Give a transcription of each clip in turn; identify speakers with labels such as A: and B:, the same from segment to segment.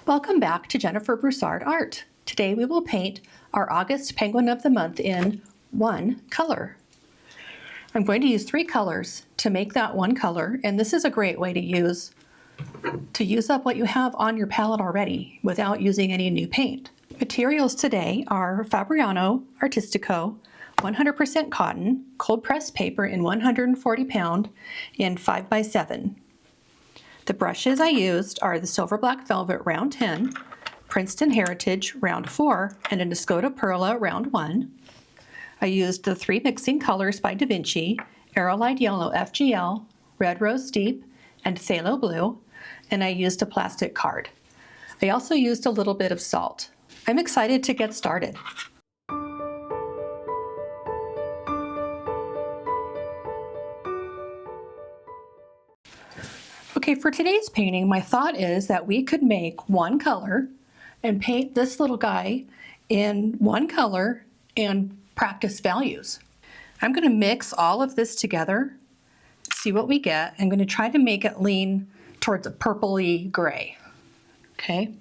A: Welcome back to Jennifer Broussard Art. Today we will paint our August Penguin of the Month in one color. I'm going to use 3 colors to make that one color, and this is a great way to use up what you have on your palette already without using any new paint. Materials today are Fabriano Artistico 100% cotton, cold pressed paper in 140 pound in 5x7. The brushes I used are the Silver Black Velvet Round 10, Princeton Heritage Round 4, and a Nascoda Perla Round 1. I used the 3 mixing colors by Da Vinci, Aerolite Yellow FGL, Red Rose Deep, and Phthalo Blue, and I used a plastic card. I also used a little bit of salt. I'm excited to get started. Okay, for today's painting, my thought is that we could make one color and paint this little guy in one color and practice values. I'm going to mix all of this together, see what we get. I'm going to try to make it lean towards a purpley gray. Okay.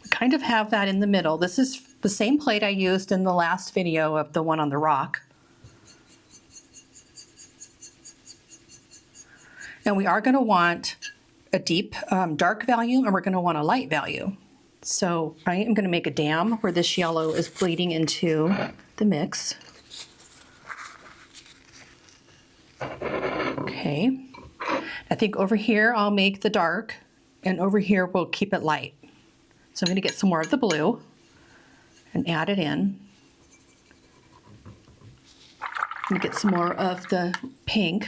A: We kind of have that in the middle. This is the same plate I used in the last video of the one on the rock. And we are going to want a deep dark value, and we're going to want a light value. So I am going to make a dam where this yellow is bleeding into the mix. Okay. I think over here I'll make the dark, and over here we'll keep it light. So I'm going to get some more of the blue and add it in. I'm going to get some more of the pink.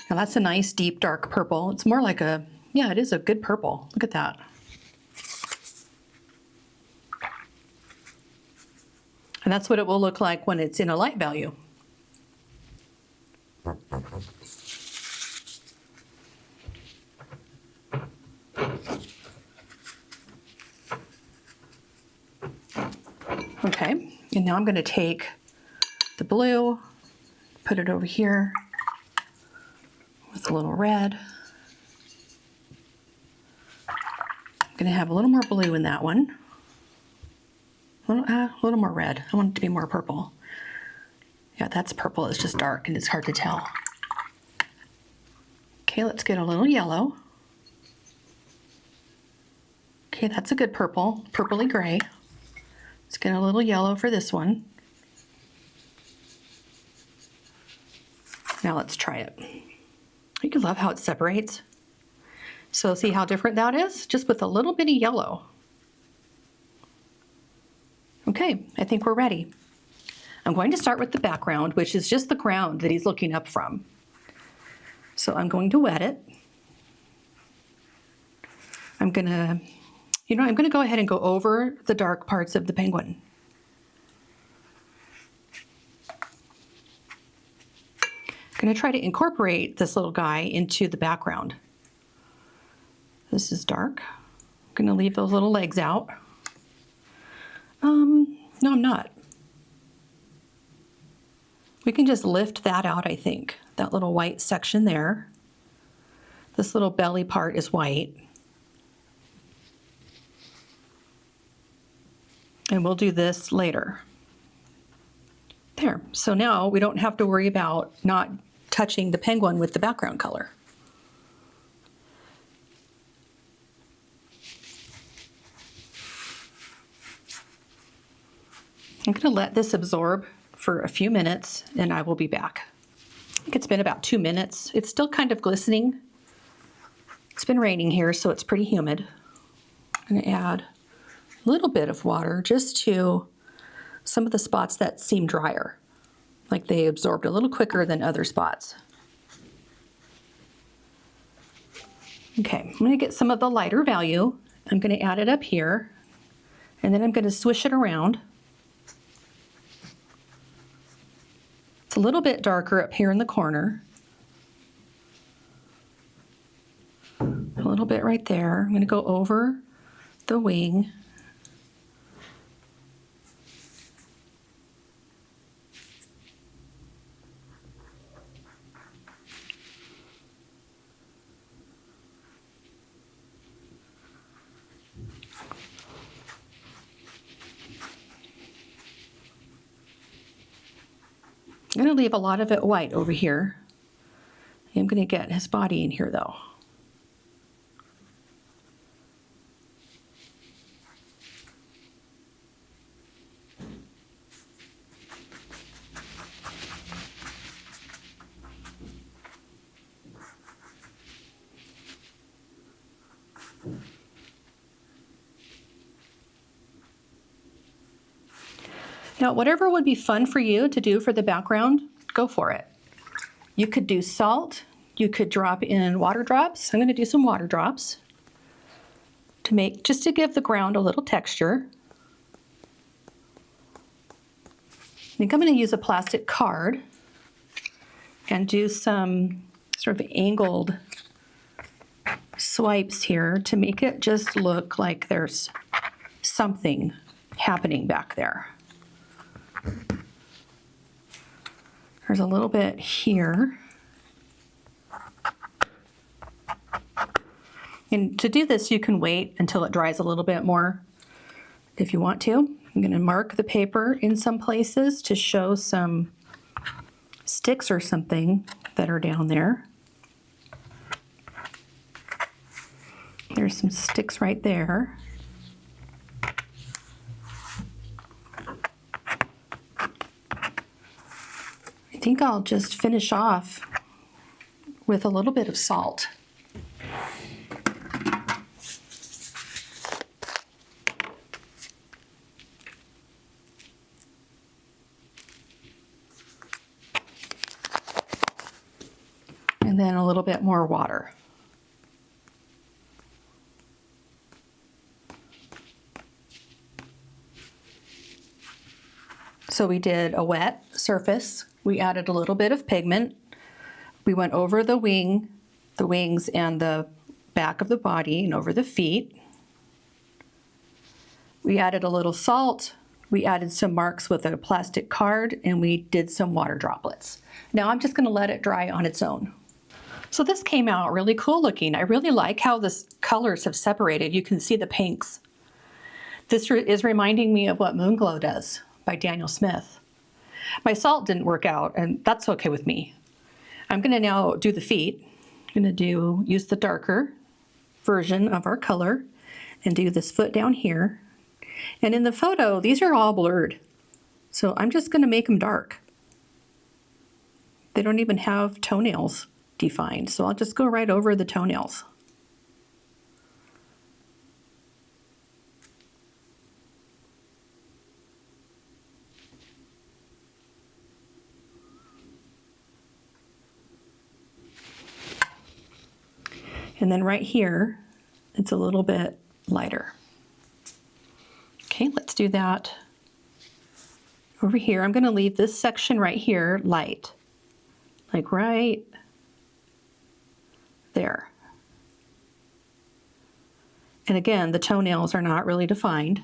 A: Now that's a nice deep dark purple. It's more like a, yeah, it is a good purple. Look at that. And that's what it will look like when it's in a light value. Okay, and now I'm going to take the blue, put it over here with a little red. I'm going to have a little more blue in that one. A little more red. I want it to be more purple. Yeah, that's purple. It's just dark and it's hard to tell. Okay, let's get a little yellow. Okay, that's a good purple, purpley gray. Let's get a little yellow for this one. Now let's try it. You can love how it separates. So see how different that is? Just with a little bitty yellow. Okay, I think we're ready. I'm going to start with the background, which is just the ground that he's looking up from. So I'm going to wet it. I'm gonna go ahead and go over the dark parts of the penguin. I'm going to try to incorporate this little guy into the background. This is dark. I'm going to leave those little legs out. No, I'm not. We can just lift that out, I think. That little white section there. This little belly part is white. And we'll do this later. There. So now we don't have to worry about not touching the penguin with the background color. I'm going to let this absorb for a few minutes and I will be back. I think it's been about 2 minutes. It's still kind of glistening. It's been raining here, so it's pretty humid. I'm going to add a little bit of water just to some of the spots that seem drier, like they absorbed a little quicker than other spots. Okay, I'm going to get some of the lighter value. I'm going to add it up here, and then I'm going to swish it around. It's a little bit darker up here in the corner. A little bit right there. I'm going to go over the wing. going to leave a lot of it white over here. I'm going to get his body in here though. Now, whatever would be fun for you to do for the background, go for it. You could do salt, you could drop in water drops. I'm going to do some water drops to make, just to give the ground a little texture. I think I'm going to use a plastic card and do some sort of angled swipes here to make it just look like there's something happening back there. There's a little bit here. And to do this, you can wait until it dries a little bit more if you want to. I'm going to mark the paper in some places to show some sticks or something that are down there. There's some sticks right there. I think I'll just finish off with a little bit of salt. And then a little bit more water. So we did a wet surface. We added a little bit of pigment. We went over the wings and the back of the body and over the feet. We added a little salt. We added some marks with a plastic card, and we did some water droplets. Now I'm just going to let it dry on its own. So this came out really cool looking. I really like how the colors have separated. You can see the pinks. This is reminding me of what Moonglow does by Daniel Smith. My salt didn't work out, and that's okay with me. I'm going to now do the feet. I'm going to use the darker version of our color and do this foot down here. And in the photo, these are all blurred. So I'm just going to make them dark. They don't even have toenails defined, so I'll just go right over the toenails. And then right here, it's a little bit lighter. Okay, let's do that over here. I'm going to leave this section right here light, like right there. And again, the toenails are not really defined.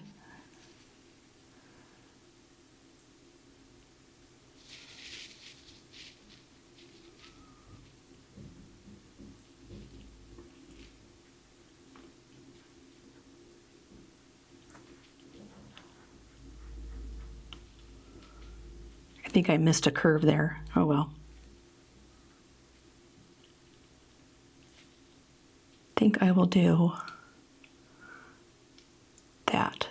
A: I think I missed a curve there. Oh well. I think I will do that.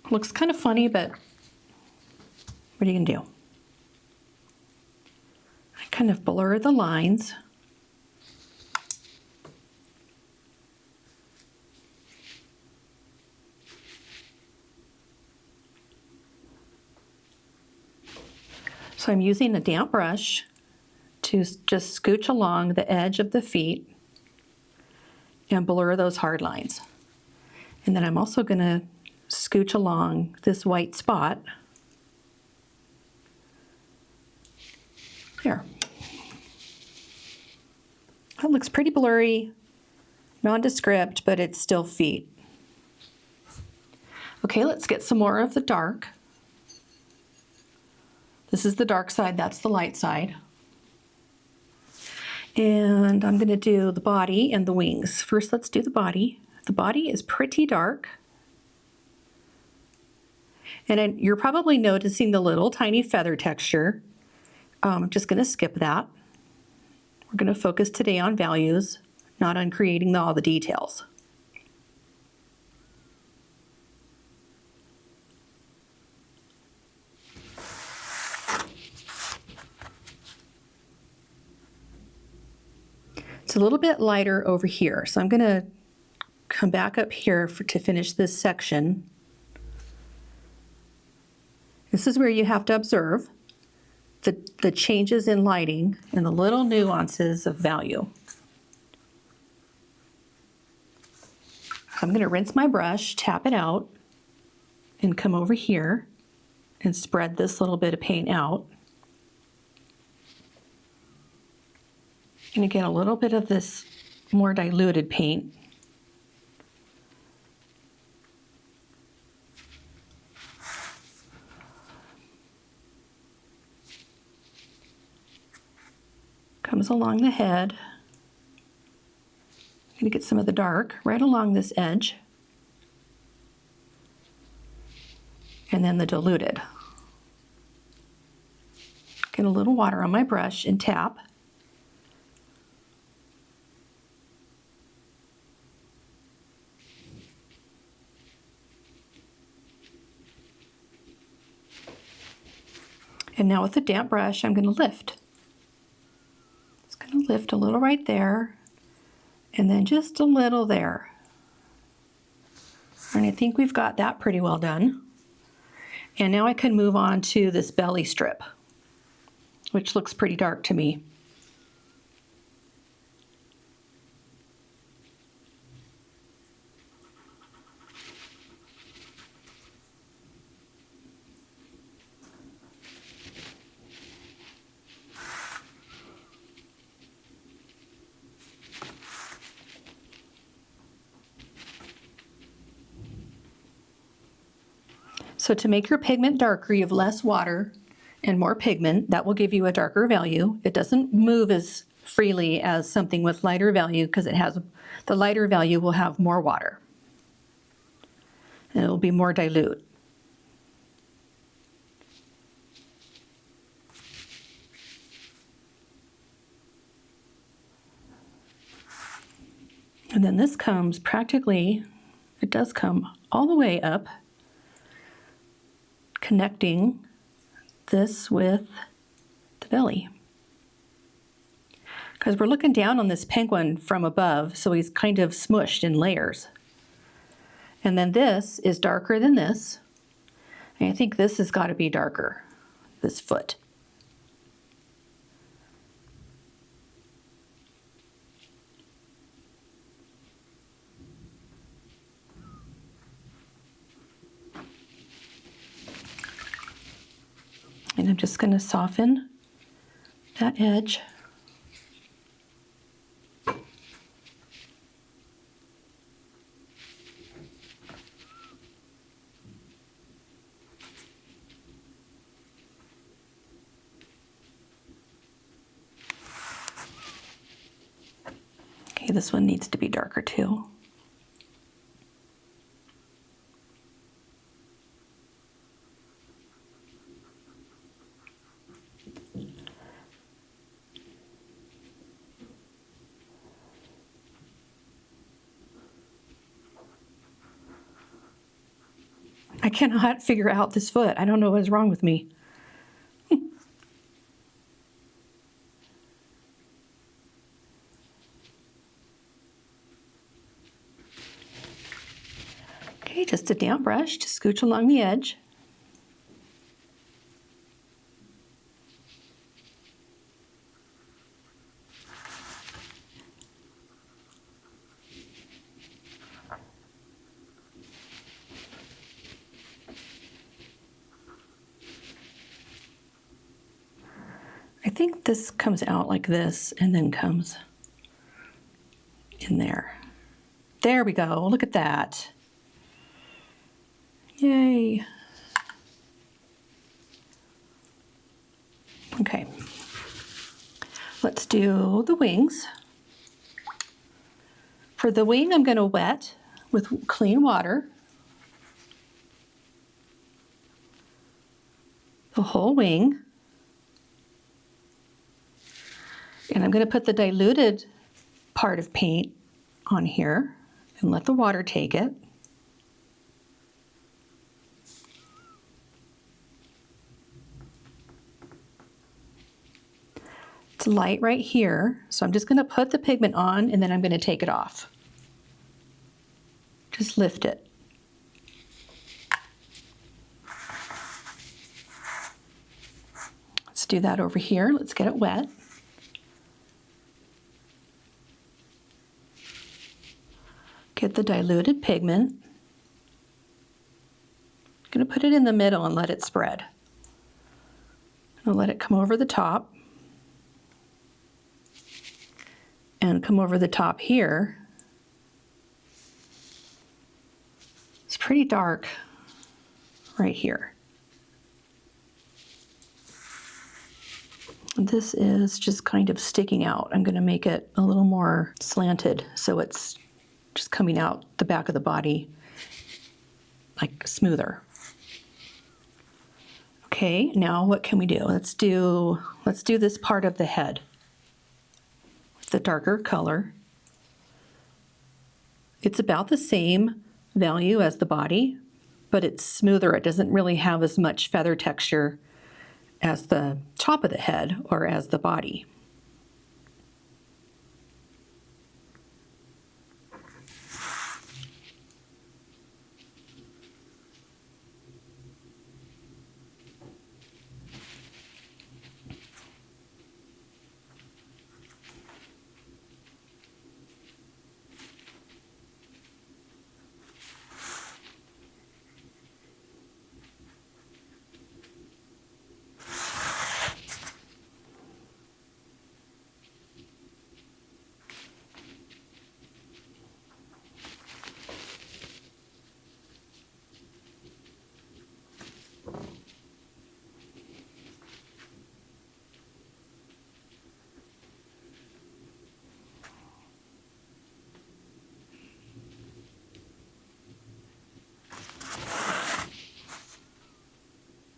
A: Looks kind of funny, but what are you gonna do? I kind of blur the lines. So I'm using a damp brush to just scooch along the edge of the feet and blur those hard lines. And then I'm also going to scooch along this white spot. There. That looks pretty blurry, nondescript, but it's still feet. Okay, let's get some more of the dark. This is the dark side, that's the light side. And I'm going to do the body and the wings. First, let's do the body. The body is pretty dark. And you're probably noticing the little tiny feather texture. I'm just going to skip that. We're going to focus today on values, not on creating all the details. It's a little bit lighter over here, so I'm going to come back up here to finish this section. This is where you have to observe the changes in lighting and the little nuances of value. I'm going to rinse my brush, tap it out, and come over here and spread this little bit of paint out. I'm going to get a little bit of this more diluted paint. Comes along the head. I'm going to get some of the dark right along this edge. And then the diluted. Get a little water on my brush and tap. And now with the damp brush, I'm going to lift. Just going to lift a little right there, and then just a little there. And I think we've got that pretty well done. And now I can move on to this belly strip, which looks pretty dark to me. So to make your pigment darker, you have less water and more pigment. That will give you a darker value. It doesn't move as freely as something with lighter value because the lighter value will have more water. And it will be more dilute. And then this comes practically, it does come all the way up, connecting this with the belly. Because we're looking down on this penguin from above, so he's kind of smushed in layers. And then this is darker than this. And I think this has got to be darker, this foot. And I'm just going to soften that edge. Okay, this one needs to be darker too. I cannot figure out this foot. I don't know what is wrong with me. Okay, just a damp brush to scooch along the edge. I think this comes out like this and then comes in there. There we go, look at that. Yay. Okay, let's do the wings. For the wing, I'm going to wet with clean water. the whole wing. And I'm going to put the diluted part of paint on here and let the water take it. It's light right here, so I'm just going to put the pigment on and then I'm going to take it off. Just lift it. Let's do that over here. Let's get it wet. Get the diluted pigment. I'm going to put it in the middle and let it spread. I'll let it come over the top. And come over the top here. It's pretty dark right here. This is just kind of sticking out. I'm going to make it a little more slanted so it's just coming out the back of the body like smoother. Okay, now what can we do? Let's do this part of the head. The darker color. It's about the same value as the body, but it's smoother. It doesn't really have as much feather texture as the top of the head or as the body.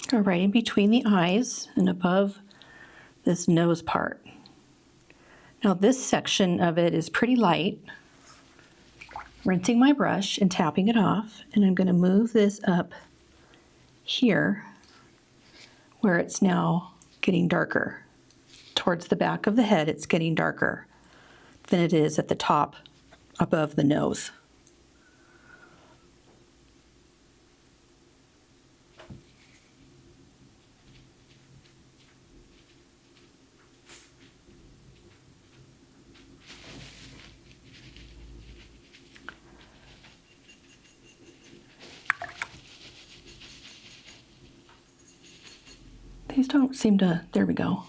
A: Go right in between the eyes and above this nose part. Now this section of it is pretty light. Rinsing my brush and tapping it off, and I'm going to move this up here where it's now getting darker. Towards the back of the head, it's getting darker than it is at the top above the nose. These don't seem to, there we go.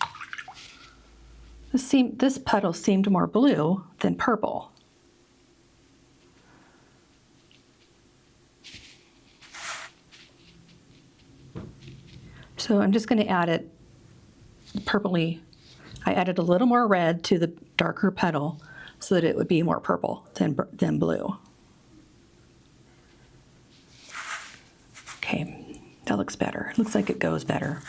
A: This puddle seemed more blue than purple. So I'm just going to add it purpley. I added a little more red to the darker petal so that it would be more purple than blue. Okay, that looks better. Looks like it goes better.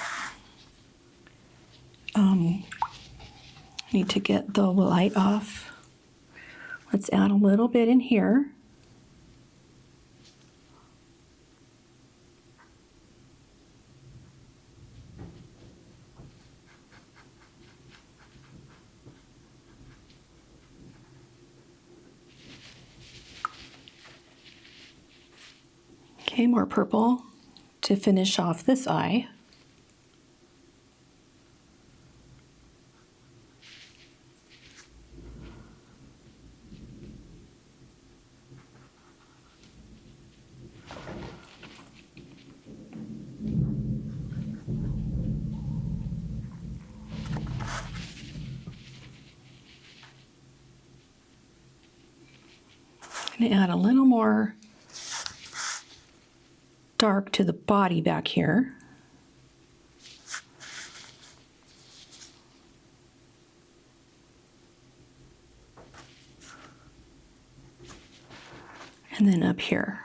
A: Need to get the light off. Let's add a little bit in here. Okay, more purple to finish off this eye. I'm going to add a little more dark to the body back here. And then up here.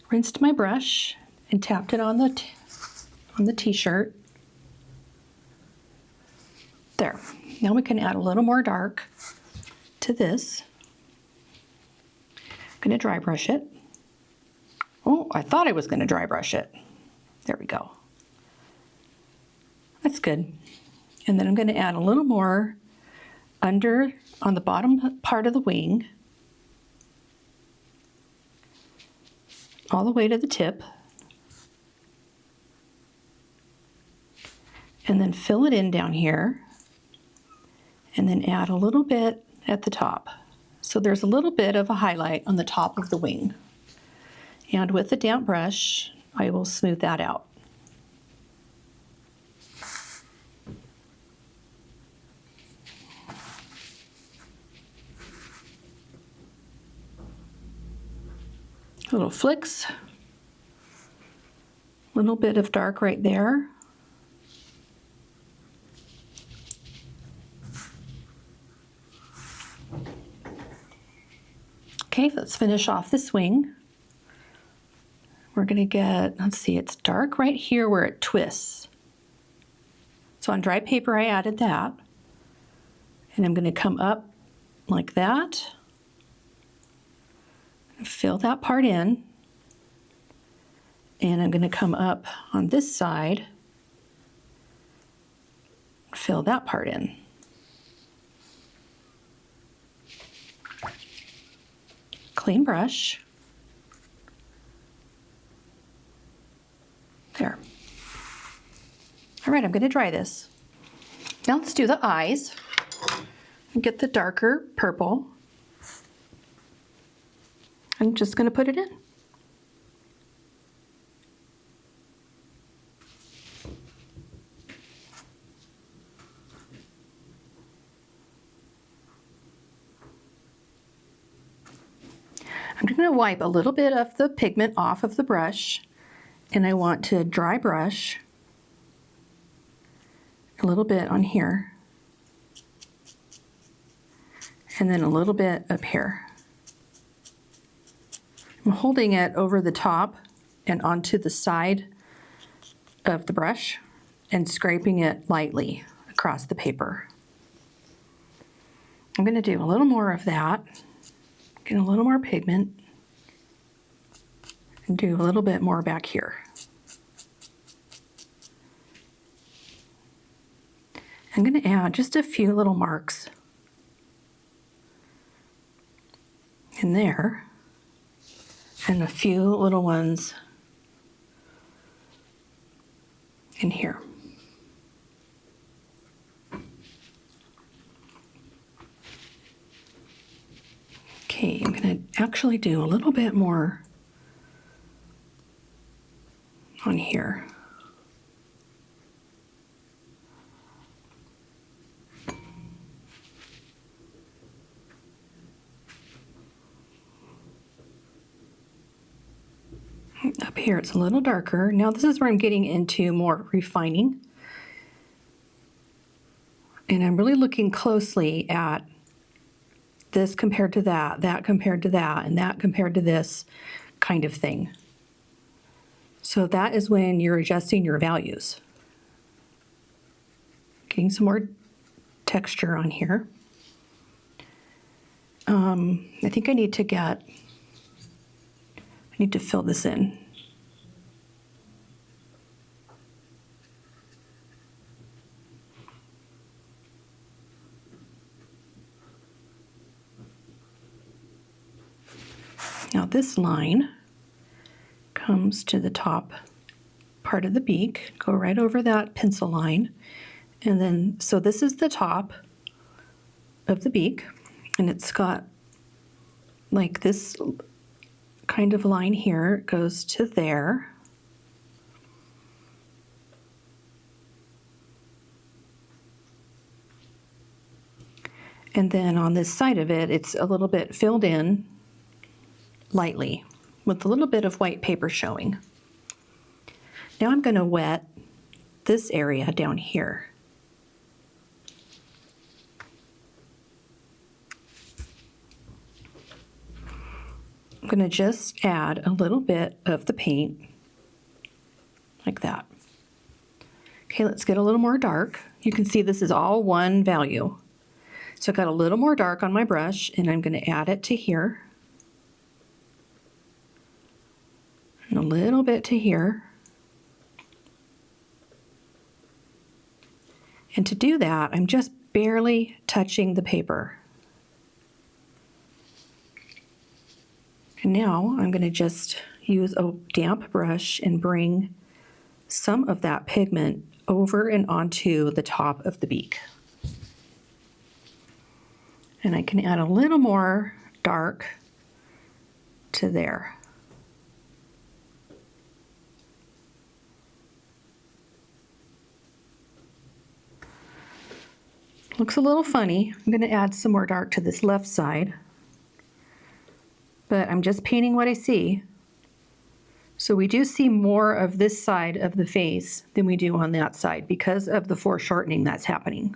A: rinsed my brush and tapped it on the t-shirt. There. Now we can add a little more dark to this. I'm going to dry brush it. Oh, I thought I was going to dry brush it. There we go. That's good. And then I'm going to add a little more under on the bottom part of the wing, all the way to the tip, and then fill it in down here, and then add a little bit at the top. So there's a little bit of a highlight on the top of the wing. And with a damp brush, I will smooth that out. Little flicks, little bit of dark right there. Okay, let's finish off this wing. We're gonna get, let's see, it's dark right here where it twists. So on dry paper, I added that. And I'm gonna come up like that. Fill that part in, and I'm going to come up on this side, fill that part in. Clean brush. There. All right, I'm going to dry this. Now let's do the eyes. Get the darker purple. I'm just going to put it in. I'm going to wipe a little bit of the pigment off of the brush, and I want to dry brush a little bit on here, and then a little bit up here. I'm holding it over the top and onto the side of the brush and scraping it lightly across the paper. I'm going to do a little more of that, get a little more pigment, and do a little bit more back here. I'm going to add just a few little marks in there, and a few little ones in here. Okay, I'm going to actually do a little bit more on here. Up here it's a little darker. Now this is where I'm getting into more refining. And I'm really looking closely at this compared to that, that compared to that, and that compared to this kind of thing. So that is when you're adjusting your values. Getting some more texture on here. I think I need to fill this in. Now this line comes to the top part of the beak, go right over that pencil line, and then, so this is the top of the beak, and it's got like this kind of line here, it goes to there. And then on this side of it, it's a little bit filled in lightly with a little bit of white paper showing. Now I'm going to wet this area down here. I'm going to just add a little bit of the paint like that. Okay, let's get a little more dark. You can see this is all one value. So I've got a little more dark on my brush, and I'm going to add it to here. And a little bit to here. And to do that, I'm just barely touching the paper. And now I'm going to just use a damp brush and bring some of that pigment over and onto the top of the beak. And I can add a little more dark to there. Looks a little funny. I'm going to add some more dark to this left side, but I'm just painting what I see. So we do see more of this side of the face than we do on that side because of the foreshortening that's happening.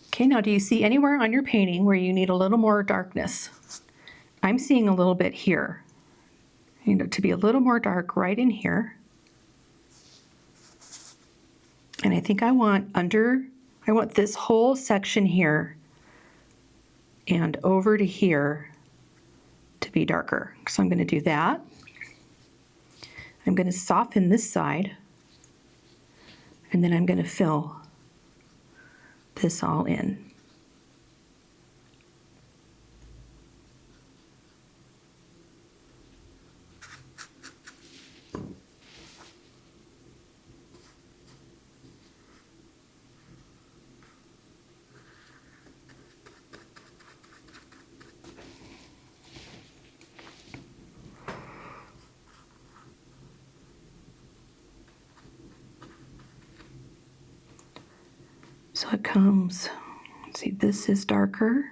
A: Okay, now do you see anywhere on your painting where you need a little more darkness? I'm seeing a little bit here. To be a little more dark right in here. And I think I want this whole section here and over to here to be darker. So I'm going to do that. I'm going to soften this side, and then I'm going to fill this all in. So it comes, let's see, this is darker.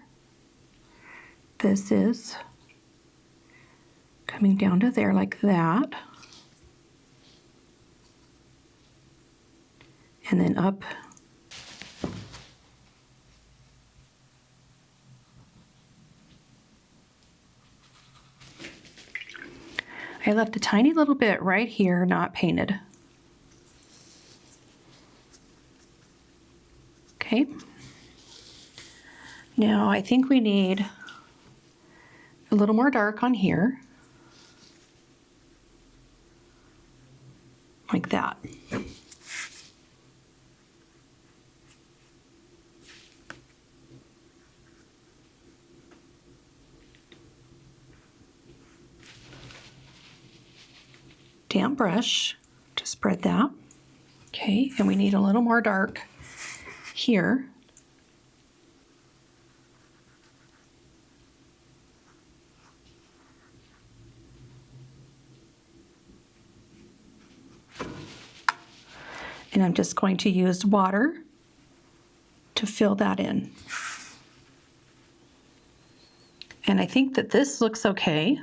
A: This is coming down to there like that. And then up. I left a tiny little bit right here not painted. Okay. Now I think we need a little more dark on here. Like that. Damp brush to spread that. Okay, and we need a little more dark here. And I'm just going to use water to fill that in. And I think that this looks okay.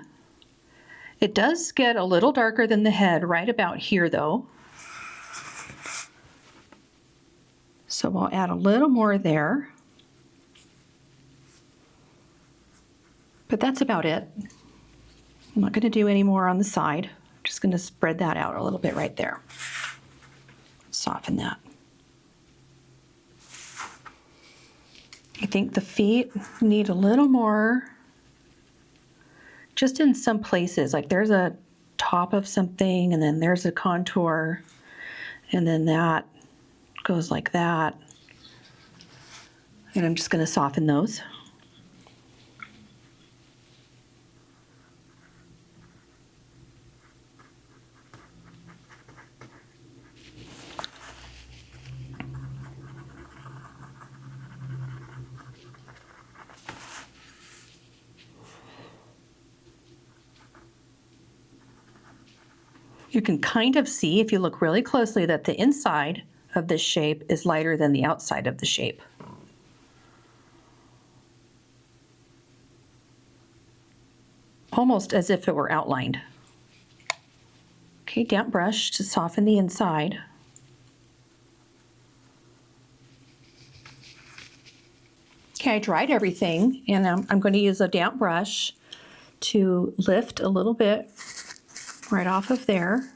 A: It does get a little darker than the head right about here though. So we'll add a little more there. But that's about it. I'm not going to do any more on the side. I'm just going to spread that out a little bit right there. Soften that. I think the feet need a little more, just in some places, like there's a top of something and then there's a contour and then that goes like that. And I'm just going to soften those. You can kind of see, if you look really closely, that the inside of this shape is lighter than the outside of the shape. Almost as if it were outlined. Okay, damp brush to soften the inside. Okay, I dried everything, and I'm going to use a damp brush to lift a little bit right off of there.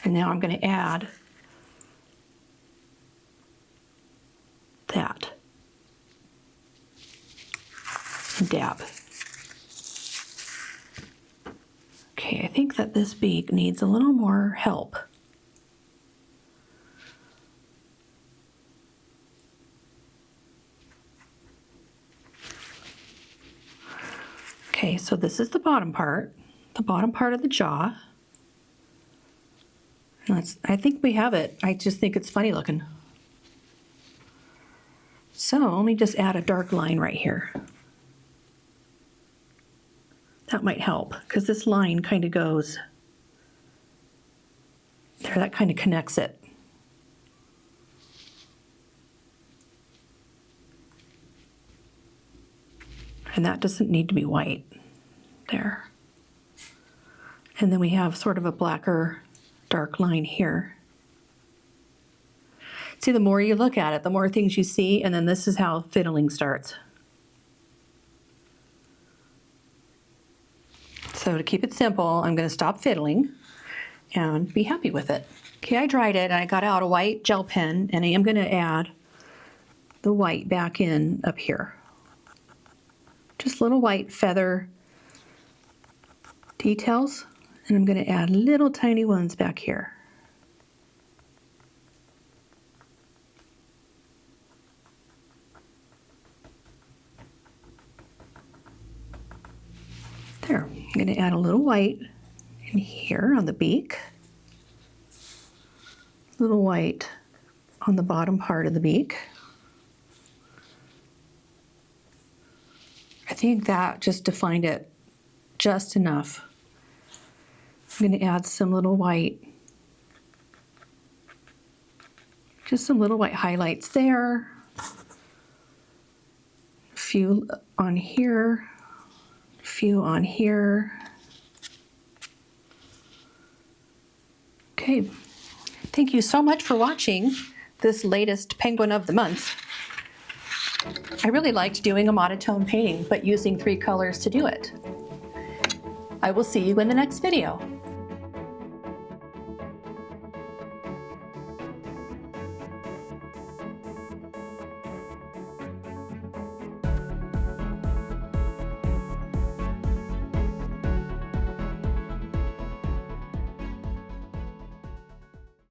A: And now I'm going to add that. And dab. Okay, I think that this beak needs a little more help. Okay, so this is the bottom part of the jaw. I think we have it. I just think it's funny looking. So let me just add a dark line right here. That might help, because this line kind of goes there, that kind of connects it. And that doesn't need to be white there. And then we have sort of a blacker dark line here. See, the more you look at it, the more things you see, and then this is how fiddling starts. So to keep it simple, I'm going to stop fiddling and be happy with it. Okay, I dried it and I got out a white gel pen, and I am going to add the white back in up here. Just little white feather details, and I'm going to add little tiny ones back here. There, I'm going to add a little white in here on the beak, little white on the bottom part of the beak. I think that just defined it just enough. I'm going to add some little white, just some little white highlights there, a few on here, a few on here. Okay, thank you so much for watching this latest Penguin of the Month. I really liked doing a monotone painting, but using 3 colors to do it. I will see you in the next video.